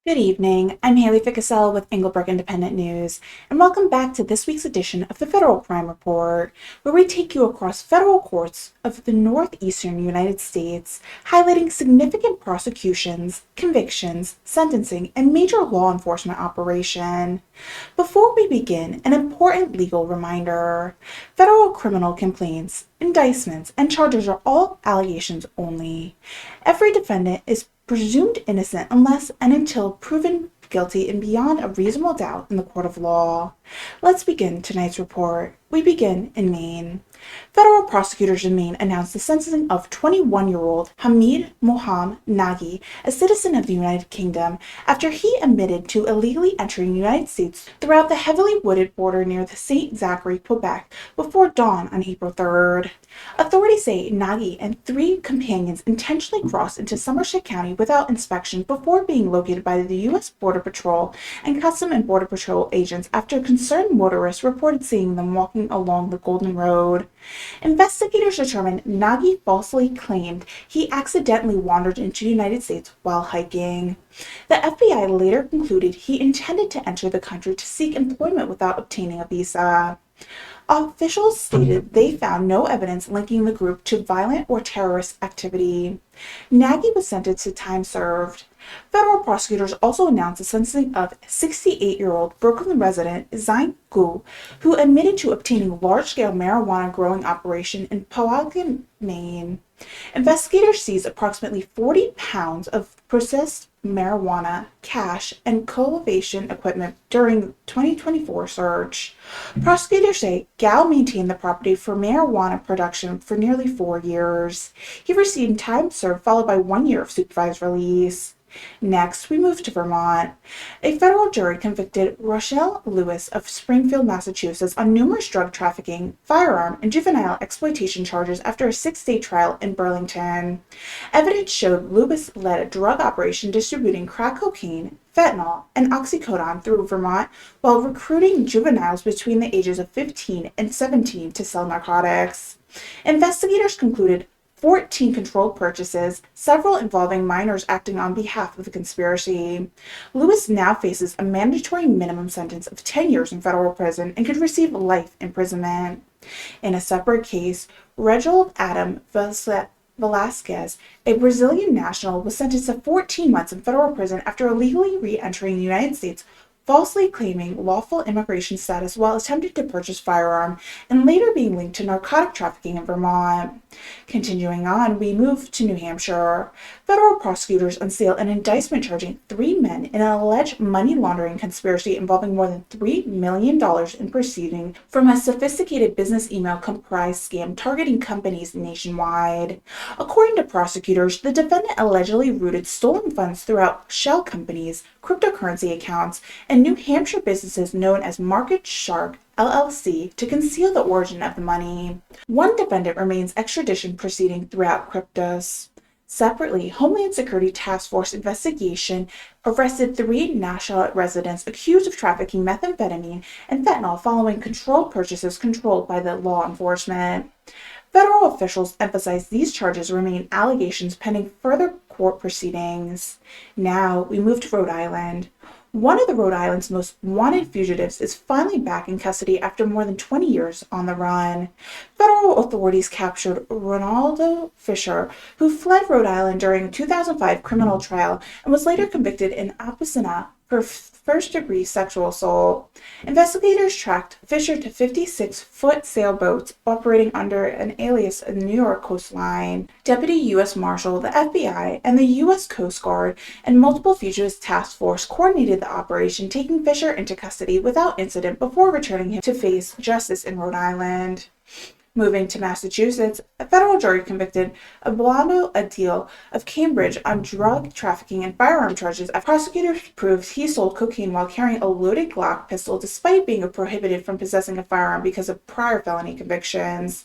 Good evening. I'm Haylee Ficuciello with Englebrook Independent News, and welcome back to this week's edition of the Federal Crime Report, where we take you across federal courts of the Northeastern United States, highlighting significant prosecutions, convictions, sentencing, and major law enforcement operation. Before we begin, an important legal reminder. Federal criminal complaints, indictments, and charges are all allegations only. Every defendant is presumed innocent unless and until proven guilty and beyond a reasonable doubt in the court of law. Let's begin tonight's report. We begin in Maine. Federal prosecutors in Maine announced the sentencing of 21-year-old Hamid Moham Nagy, a citizen of the United Kingdom, after he admitted to illegally entering the United States throughout the heavily wooded border near the St. Zachary, Quebec, before dawn on April 3rd. Authorities say Nagy and three companions intentionally crossed into Somerset County without inspection before being located by the U.S. Border Patrol and Customs and Border Patrol agents after concerned motorists reported seeing them walking along the Golden Road. Investigators determined Nagy falsely claimed he accidentally wandered into the United States while hiking. The FBI later concluded he intended to enter the country to seek employment without obtaining a visa. Officials stated they found no evidence linking the group to violent or terrorist activity. Nagy was sentenced to time served. Federal prosecutors also announced the sentencing of 68-year-old Brooklyn resident Zine Gu, who admitted to obtaining large-scale marijuana growing operation in Powhatan, Maine. Investigators seized approximately 40 pounds of processed marijuana, cash, and cultivation equipment during the 2024 search. Prosecutors say Gao maintained the property for marijuana production for nearly 4 years. He received time served followed by 1 year of supervised release. Next, we move to Vermont. A federal jury convicted Rochelle Lewis of Springfield, Massachusetts on numerous drug trafficking, firearm, and juvenile exploitation charges after a 6-day trial in Burlington. Evidence showed Lewis led a drug operation distributing crack cocaine, fentanyl, and oxycodone through Vermont while recruiting juveniles between the ages of 15 and 17 to sell narcotics. Investigators concluded 14 controlled purchases, several involving minors acting on behalf of the conspiracy. Lewis now faces a mandatory minimum sentence of 10 years in federal prison and could receive life imprisonment. In a separate case, Reginald Adam Velasquez, a Brazilian national, was sentenced to 14 months in federal prison after illegally re-entering the United States, falsely claiming lawful immigration status while attempting to purchase firearm, and later being linked to narcotic trafficking in Vermont. Continuing on, we move to New Hampshire. Federal prosecutors unsealed an indictment charging 3 men in an alleged money laundering conspiracy involving more than $3 million in proceeding from a sophisticated business email comprised scam targeting companies nationwide. According to prosecutors, the defendant allegedly routed stolen funds throughout shell companies, cryptocurrency accounts, and New Hampshire businesses known as Market Shark LLC to conceal the origin of the money. One defendant remains extradition proceeding throughout Cryptos. Separately, Homeland Security Task Force investigation arrested 3 national residents accused of trafficking methamphetamine and fentanyl following controlled purchases controlled by the law enforcement. Federal officials emphasize these charges remain allegations pending further court proceedings. Now we move to Rhode Island. One of the Rhode Island's most wanted fugitives is finally back in custody after more than 20 years on the run. Federal authorities captured Ronaldo Fisher, who fled Rhode Island during a 2005 criminal trial and was later convicted in Appassina for first-degree sexual assault. Investigators tracked Fisher to 56-foot sailboats operating under an alias in the New York coastline. Deputy U.S. Marshal, the FBI, and the U.S. Coast Guard and multiple fugitives task force coordinated the operation, taking Fisher into custody without incident before returning him to face justice in Rhode Island. Moving to Massachusetts, a federal jury convicted Ablando Adil of Cambridge on drug trafficking and firearm charges after prosecutors proved he sold cocaine while carrying a loaded Glock pistol despite being prohibited from possessing a firearm because of prior felony convictions.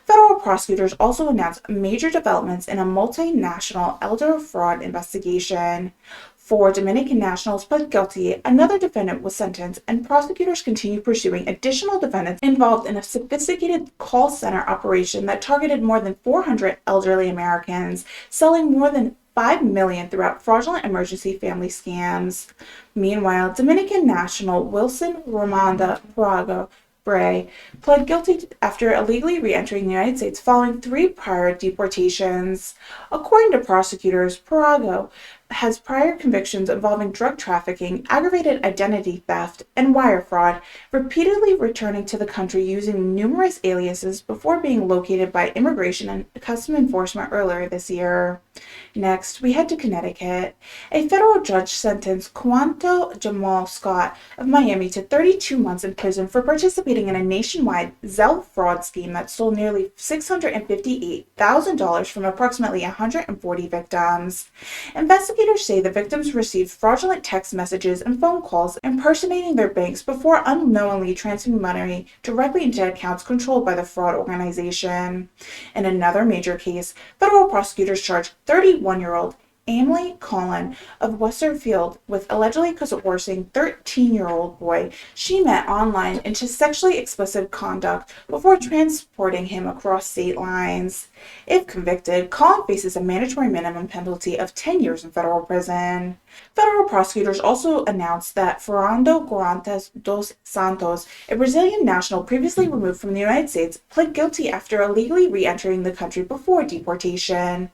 Federal prosecutors also announced major developments in a multinational elder fraud investigation. 4 Dominican nationals pled guilty, another defendant was sentenced, and prosecutors continue pursuing additional defendants involved in a sophisticated call center operation that targeted more than 400 elderly Americans, selling more than $5 million throughout fraudulent emergency family scams. Meanwhile, Dominican national Wilson Romanda Parago Bray pled guilty after illegally re-entering the United States following 3 prior deportations. According to prosecutors, Parago has prior convictions involving drug trafficking, aggravated identity theft, and wire fraud, repeatedly returning to the country using numerous aliases before being located by Immigration and Customs Enforcement earlier this year. Next, we head to Connecticut. A federal judge sentenced Quanto Jamal Scott of Miami to 32 months in prison for participating in a nationwide Zelle fraud scheme that stole nearly $658,000 from approximately 140 victims. Investigators say the victims received fraudulent text messages and phone calls impersonating their banks before unknowingly transferring money directly into accounts controlled by the fraud organization. In another major case, federal prosecutors charged 31-year-old Emily Collin of Westerfield with allegedly coercing 13-year-old boy she met online into sexually explicit conduct before transporting him across state lines. If convicted, Collin faces a mandatory minimum penalty of 10 years in federal prison. Federal prosecutors also announced that Fernando Guarantes dos Santos, a Brazilian national previously removed from the United States, pled guilty after illegally re-entering the country before deportation.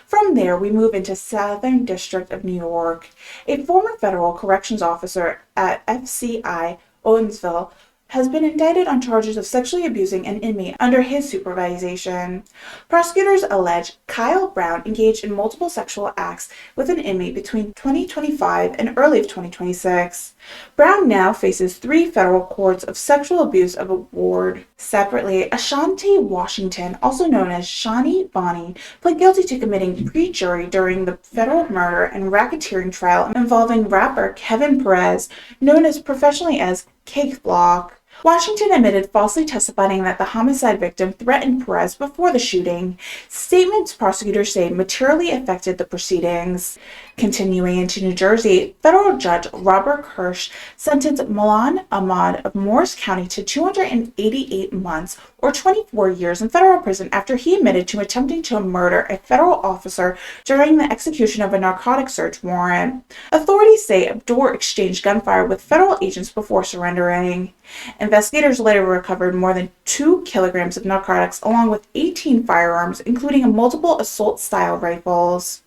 From there, we move into Southern District of New York. A former federal corrections officer at FCI Owensville has been indicted on charges of sexually abusing an inmate under his supervision. Prosecutors allege Kyle Brown engaged in multiple sexual acts with an inmate between 2025 and early of 2026. Brown now faces 3 federal courts of sexual abuse of a ward. Separately, Ashanti Washington, also known as Shani Bonnie, pled guilty to committing pre-jury during the federal murder and racketeering trial involving rapper Kevin Perez, known as professionally as Cake Block. Washington admitted falsely testifying that the homicide victim threatened Perez before the shooting. Statements prosecutors say materially affected the proceedings. Continuing into New Jersey, federal judge Robert Kirsch sentenced Milan Ahmad of Morris County to 288 months or 24 years in federal prison after he admitted to attempting to murder a federal officer during the execution of a narcotics search warrant. Authorities say Abdur exchanged gunfire with federal agents before surrendering. Investigators later recovered more than 2 kilograms of narcotics along with 18 firearms, including multiple assault-style rifles.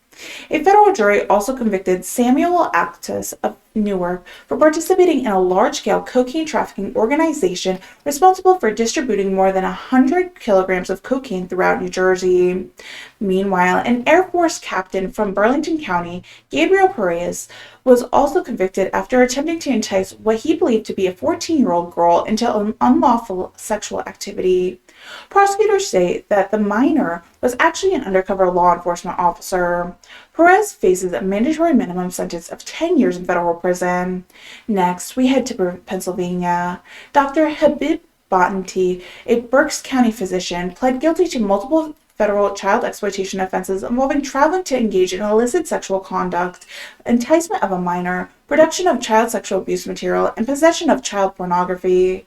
A federal jury also convicted Samuel Actus of Newark for participating in a large-scale cocaine trafficking organization responsible for distributing more than 100 kilograms of cocaine throughout New Jersey. Meanwhile, an Air Force captain from Burlington County, Gabriel Perez, was also convicted after attempting to entice what he believed to be a 14-year-old girl into unlawful sexual activity. Prosecutors say that the minor was actually an undercover law enforcement officer. Perez faces a mandatory minimum sentence of 10 years in federal prison. Next, we head to Pennsylvania. Dr. Habib Bonti, a Berks County physician, pled guilty to multiple federal child exploitation offenses involving traveling to engage in illicit sexual conduct, enticement of a minor, production of child sexual abuse material, and possession of child pornography.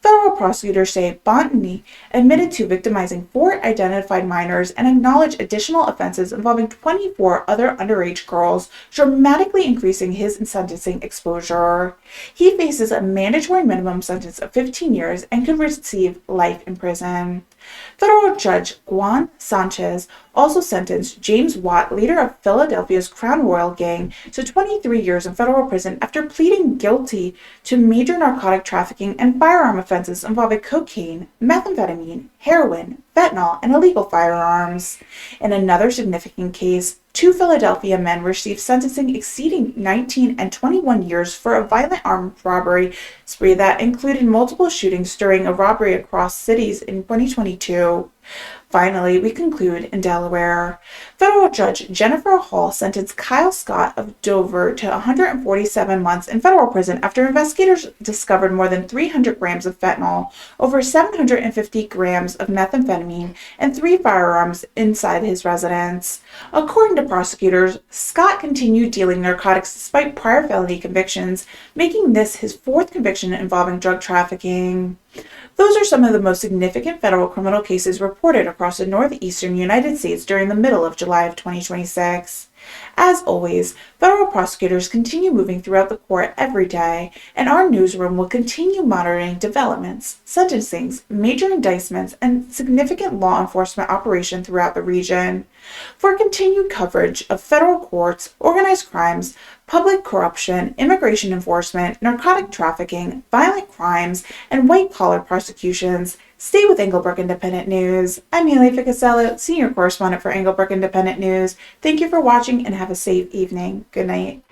Federal prosecutors say Botany admitted to victimizing 4 identified minors and acknowledged additional offenses involving 24 other underage girls, dramatically increasing his sentencing exposure. He faces a mandatory minimum sentence of 15 years and could receive life in prison. Federal Judge Juan Sanchez also sentenced James Watt, leader of Philadelphia's Crown Royal gang, to 23 years in federal prison after pleading guilty to major narcotic trafficking and firearm offenses involving cocaine, methamphetamine, heroin, fentanyl, and illegal firearms. In another significant case, 2 Philadelphia men received sentencing exceeding 19 and 21 years for a violent armed robbery spree that included multiple shootings during a robbery across cities in 2022. Finally, we conclude in Delaware. Federal Judge Jennifer Hall sentenced Kyle Scott of Dover to 147 months in federal prison after investigators discovered more than 300 grams of fentanyl, over 750 grams of methamphetamine, and 3 firearms inside his residence. According to prosecutors, Scott continued dealing narcotics despite prior felony convictions, making this his 4th conviction involving drug trafficking. Those are some of the most significant federal criminal cases reported across the Northeastern United States during the middle of July of 2026. As always, federal prosecutors continue moving throughout the court every day, and our newsroom will continue monitoring developments, sentencings, major indictments, and significant law enforcement operation throughout the region. For continued coverage of federal courts, organized crimes, public corruption, immigration enforcement, narcotic trafficking, violent crimes, and white-collar prosecutions, stay with Englebrook Independent News. I'm Haylee Ficuciello, Senior Correspondent for Englebrook Independent News. Thank you for watching and have a safe evening. Good night.